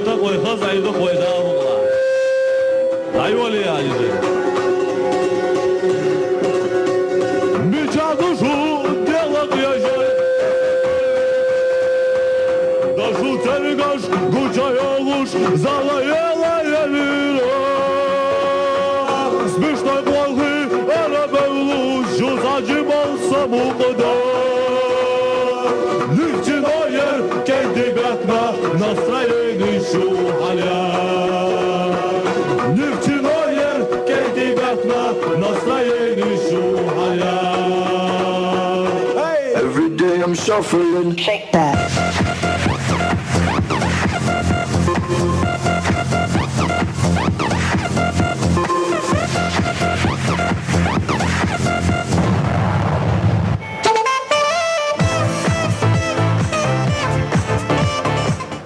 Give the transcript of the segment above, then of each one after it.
такой хозяин такой замугла. Айоли ядиже. Меча душу дело ежели. Дашу церегаш, гучая луж, залаяла елира. Смешной плохи, арабел луж, зажимал саму кода. Нефтяное, кендебятна, настроение шухаля. Нефтяное, кендебятна, настроение шухаля. Every day I'm shuffling. Shake that.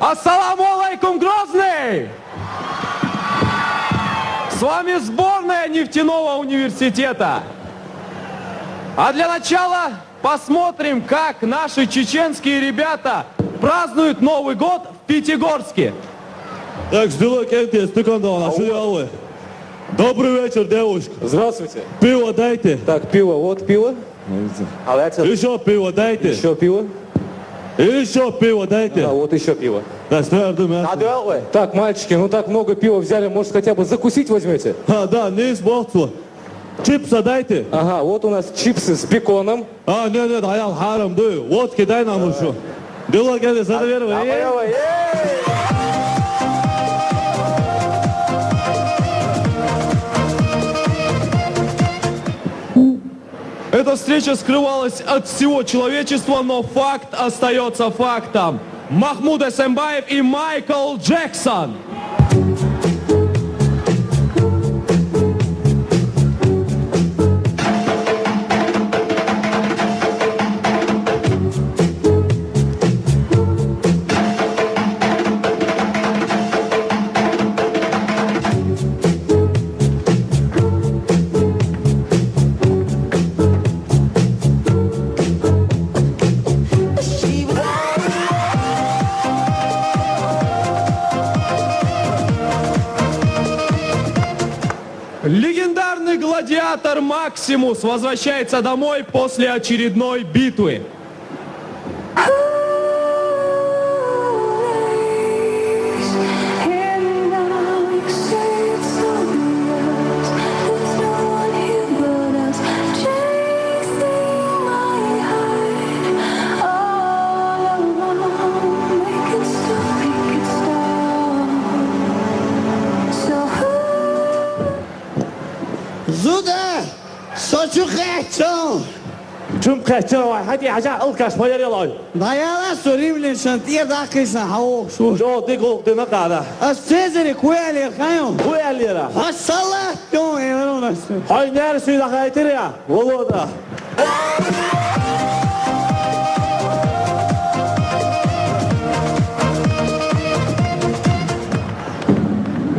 Ассаламу алейкум, Грозный! С вами сборная нефтяного университета. А для начала посмотрим, как наши чеченские ребята празднуют Новый год в Пятигорске. Так, ждала кенте, стакан дала, что делала? Добрый вечер, девушка. Здравствуйте. Пиво дайте. Так, пиво, вот пиво. Еще пиво дайте. Еще пиво. Еще пиво дайте. А вот еще пиво. Да, твердое мясо. Так, мальчики, ну так много пива взяли, может хотя бы закусить возьмете? А, да, не испортила. Чипса дайте. Ага, вот у нас чипсы с беконом. А, нет, аял харам, да. Водки дай нам еще. Дела, гены, задоверивай. Эта встреча скрывалась от всего человечества, но факт остается фактом. Махмуд Эсэмбаев и Майкл Джексон. Легендарный гладиатор Максимус возвращается домой после очередной битвы. زوده سوچو خیچون Чум качала, хати хача алкаш поярилай. دایالا سوریم لنشان تیر داخیسن هاو شو Жо, ты гол, ты накада. از سیزری کویلی خیون Хуялера. حساله تون ایمانون است Хай нер сюда хайтыря. Волода.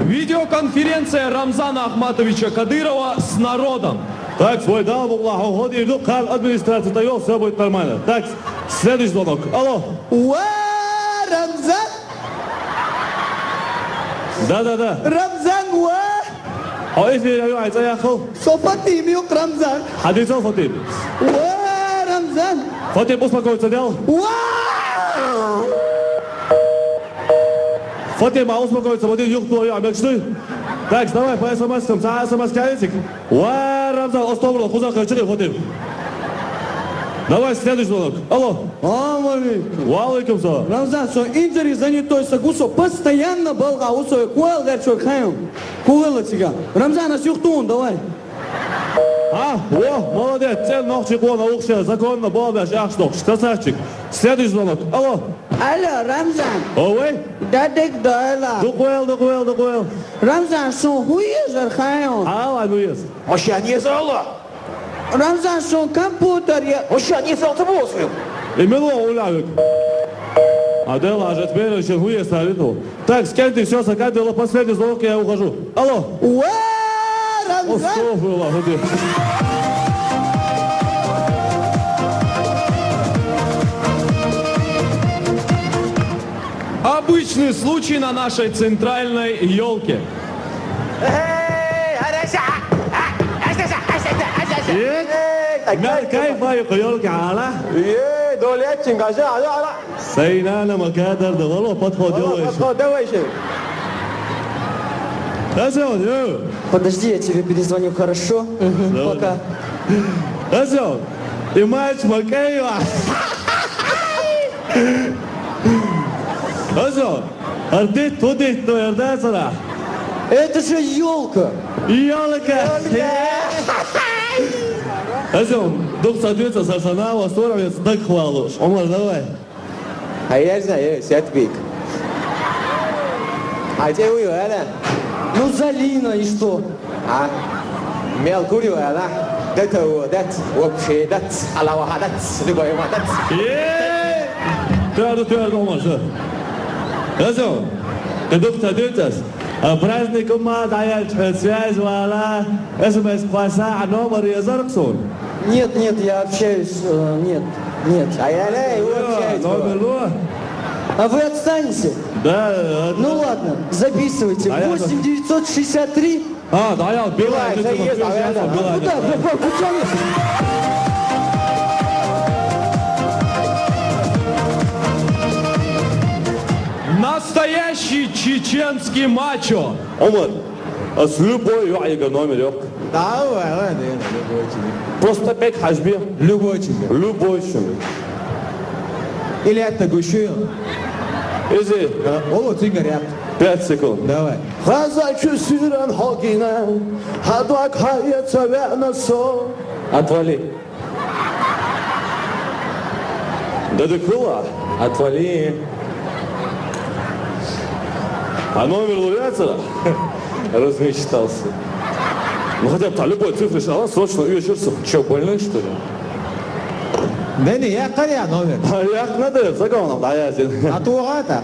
Видеоконференция Рамзана Ахматовича Кадырова с народом. Так, свой дам, Аллах, уходи, иду, кар администрация даёт, все будет нормально. Так, следующий звонок. Алло. وا رمزان Да. رمزان وا هو ايه في يا عايز يا اخو؟ صفتي ميوك رمزان حديث فاطمه. وا رمزان Фатим, успокоиться, дел? وا Фатима, успокоиться, вот юг твой, а мечты. Так, давай по смс-кам, за смс-калитик. Уа, Рамзан, остовро, хузар, хачили, Фатим. Давай, следующий звонок. Алло. Алейкум салам. رمزان سو اینجوری زنی توی سگوسو постоянно بلغا وسو کوال در چو خیون کوال تیگا رمزان اس юхтун давай А, о, молодец, цел ногчик, он научился, законно, балдаш, яхшнок, красавчик. Следующий звонок. Алло. الو رمزان Ой, دادک دایلا докуэл. رمزان سو хуйезер خیون А, ладно, Ощущение зала. رمزان سو компьютер я Ощущение зала твой. Именно улявик. Адела, же теперь очень хуе ставит. Так, с кем ты все закатывала, последний звонок, я ухожу. Алло. وا رمزان Оставила, ходи. Обычно необычный случай на нашей центральной елке. ما كيف يقولك على سينانا مكادر دغلو подход делаешь. Азион, Подожди, я тебе перезвоню, хорошо? Пока. Азион, и мальчик Макеева. Азион, ардит тудит, то ярдасара. Это же елка! Ялка. Азион, дух соответствия сарсана, восторовец, так хвалу. Омар, давай. А я знаю, Сятвик. А тебе уйдет, Ну, Залина, и что? а? Мел курила, да? Это вот, вообще, да, алава, да, любой да. Твердо, Омар, что? Азион, дух соответствия. Праздником дает связь, вала, СМС класса, номер и Зарксон. Нет, я общаюсь, нет. А я не, вообще, Номер, А вы отстанете? да. Ну ладно, записывайте. А я- 8 963. А, да, я Билайн. Билайн, это есть, а я- Ну да, путем. Настоящий чеченский мачо. Омар, а с любой яйка номер ёк. Да, любой тебе. Просто 5 хажби. Любой тебе. Любой шум. Или это гущу. Изи, О, ты горят. 5 секунд. Давай. Хазачу сиран хогина, хадуак хайет савяна со. Отвали. Да ты крыла. Отвали. А номер лауреата? Размечтался. Ну хотя бы любой цифры шала, срочно ее черцев. Че, больной что ли? Да не, я коря номер. А я надо, законом, да я один. А то это.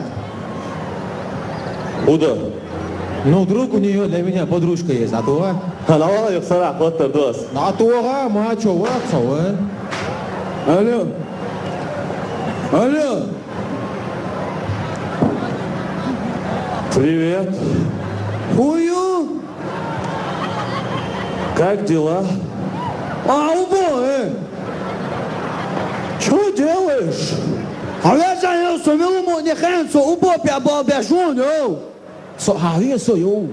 Уда. Ну, друг у нее для меня подружка есть, а то. Анавала юксара, вот тордос. А то, мачо, вот, Алло. Алло. Привет. Хую. Как дела? Что делаешь? А я занялся милому не хэнцу, убопя бабяжуню. Сохранение свою.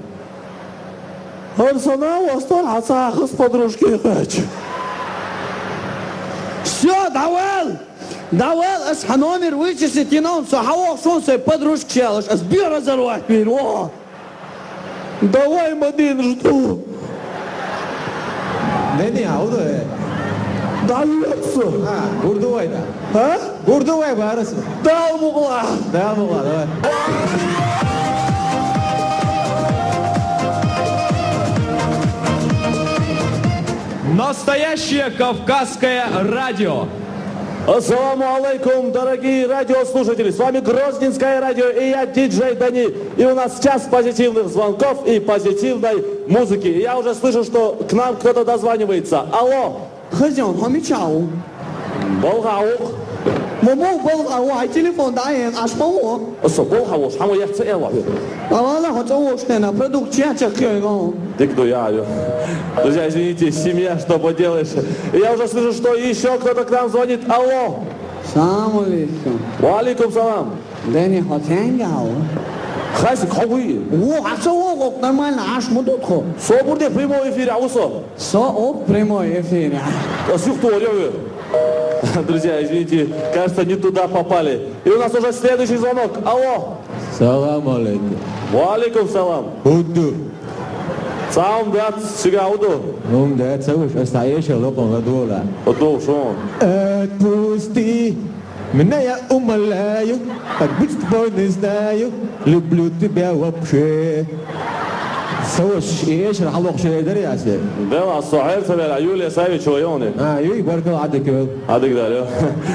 Арсенал остался с подружки хочу. Все, давай, اصحى номер вычислить, и нам сахавок солнце подружки челыш, сбер разорвать мир, о. Давай, Мадин, жду. Да не, а вот это. Да лицо. А, гурдувай, да. А? Гурдувай, барысы. Да, мугла. Да, ну ладно, давай. Настоящее кавказское радио. Ассаламу алейкум, дорогие радиослушатели. С вами Грозненское радио и я, диджей Дани. И у нас час позитивных звонков и позитивной музыки. И я уже слышу, что к нам кто-то дозванивается. Алло. Хозяин, хамичау. Болгаух. Маму болгау, ай телефон даен, аж маму. Болгауш, хамо яхце эла. Алла, хотя уштена, продукт чача кёйгон. Ты кто я? Друзья, извините, семья, что поделаешь. И я уже слышу, что еще кто-то к нам звонит. Алло. Салам алейкум. Валикум салам. Да не хотенгау. Хасик, хауи. О, а что ок, нормально, аж мудутхо. Собурде в прямом эфире, аусо. Ок, прямой эфир. Друзья, извините, кажется, не туда попали. И у нас уже следующий звонок. Алло. Салам алейкум. Валикум салам. Уду. Саум дат сига уду. Ну, да, это настоящее локон ладола. Уду, шо? Отпусти меня, я умоляю, как быть с тобой не знаю, люблю тебя вообще. ايش راح اروح شيء دري يا سيدي. Да, الصحيح سبع Юлия Савич Вайоны. يوي بارك الله عندك. Адыгдалё.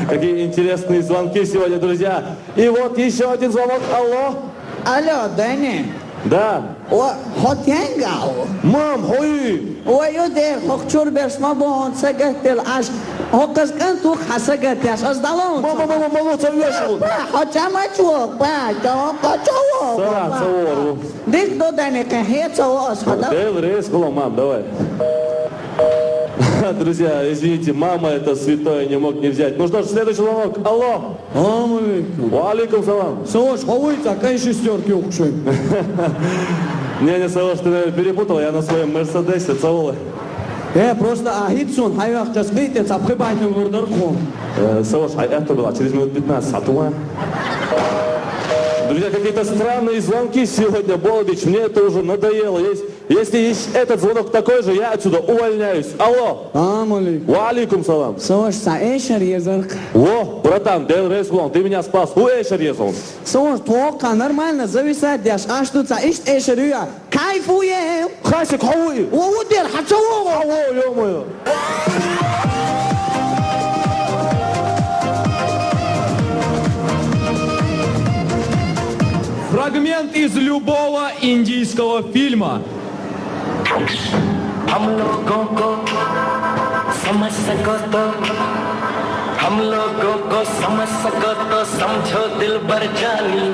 Какие интересные звонки сегодня, друзья. И вот еще один звонок. Алло. Алло, Дани. Да. Hotjengau. Мам, хой! Oyuder hokchur bersma bon sagatel ash. Hokas kan tu hasagatel as dalon. Мама, молодца, вешал! Hotamachu ba do kocho. Сара, цавору. Dik do dane kan hetso as hada. Дэл, рейс, мам, давай. Друзья, извините, мама это святое, не мог не взять. Ну что ж, следующий звонок. Алло. Алейкум салам. Сош, ховой такая шестерки укшой. Не, Савош, ты, наверное, перепутал, я на своем Мерседесе, Цаулы. Просто Ахитсон, хайвах жасгайте, цапхыбайтын вурдар хом. Савош, а это было через минут 15, а то... Друзья, какие-то странные звонки сегодня, Болдич, мне это уже надоело. Если есть этот звонок такой же, я отсюда увольняюсь. Алло. Алейкум салам. Сош, са эшер езарк. О, братан, Дэл Рейсгулон, ты меня спас. У Эшер езон. Сош, тока нормально зависать, дяш, аж тут са ишт эшерюя. Кайфуем. Хасик, хауи. Оудер, хачаво. Алло, ё-моё. Фрагмент из любого индийского фильма. हम लोगों को समझ सको तो हम लोगों को समझ सको तो समझो दिल भर जानी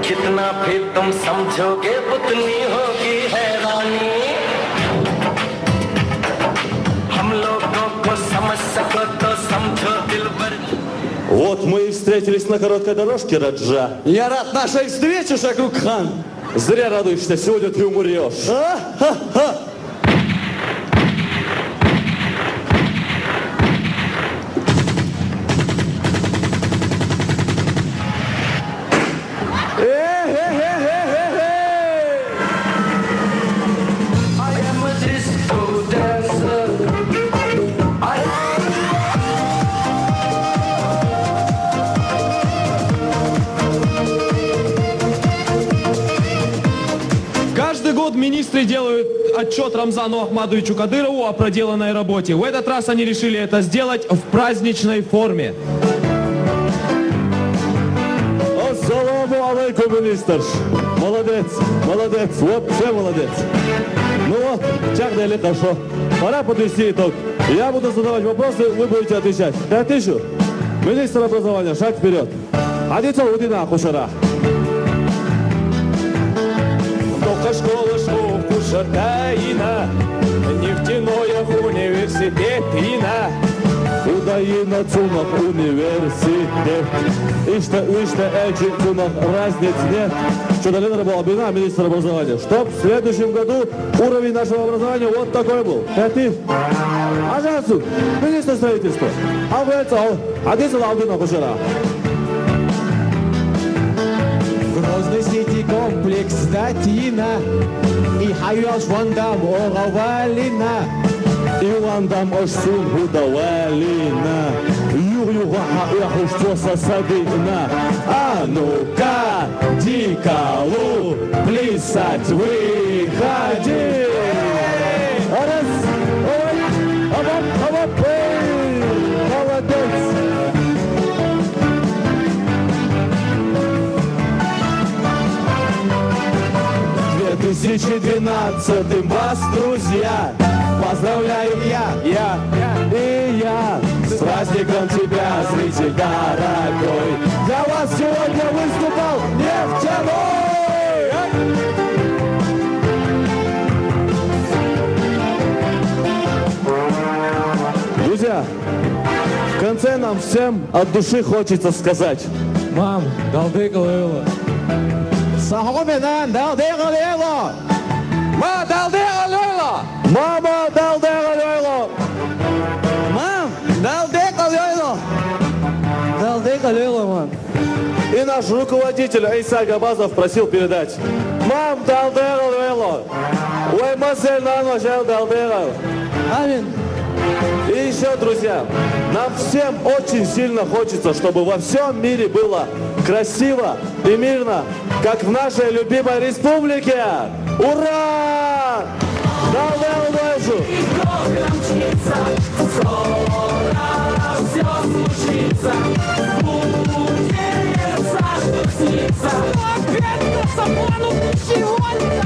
जितना फिर तुम समझोगे उतनी होगी हैरानी हम लोगों को समझ सको तो समझो दिल भर Вот мы и встретились на короткой дорожке, Раджа. Я рад нашей встрече, Шакрук-хан. Зря радуешься, сегодня ты умрешь. I am a disco dancer Каждый год министры делают отчет Рамзану Ахмадовичу Кадырову о проделанной работе. В этот раз они решили это сделать в праздничной форме. Ассаламу алейкум, министр. Молодец, молодец, вообще молодец. Ну вот, чахнули, хорошо. Пора подвести итог. Я буду задавать вопросы, вы будете отвечать. 5000. Министр образования, шаг вперед. Адицо Удина Хушара. Только школа, Кушартаина, нефтяное университетина. Удаина цунах университет. Ишта эльчи цунах разниц нет. Что-то Лена Рабалбина, министр образования. Чтоб в следующем году уровень нашего образования вот такой был. Ты? Ажасу, министр строительства. Адицо Удина Хушара. Грозный сети комплекс Датина и Хайваш Вандам Оравалина. Ивандам Ошсун Гудавалина. Юрюга Яхушто Сасадина. А ну-ка, дикалу, плясать выходи. Раз, оп, молодец. 2012 вас, друзья, поздравляю я и я. С праздником тебя, зритель дорогой. Для вас сегодня выступал Нефтяной. Друзья, в конце нам всем от души хочется сказать: Мам, долды голову. Сахоменан Далдегалело. Ма, долды голову! мама, далдегалейло. Мам, далдекалейло. Далдекалейло, мам. И наш руководитель Айса Габазов просил передать: мам, далдегалейло. Ой, масель на ночь, далдегал. Амин. И еще, друзья, нам всем очень сильно хочется, чтобы во всем мире было красиво и мирно, как в нашей любимой республике. Ура! Опять на собрану сегодня.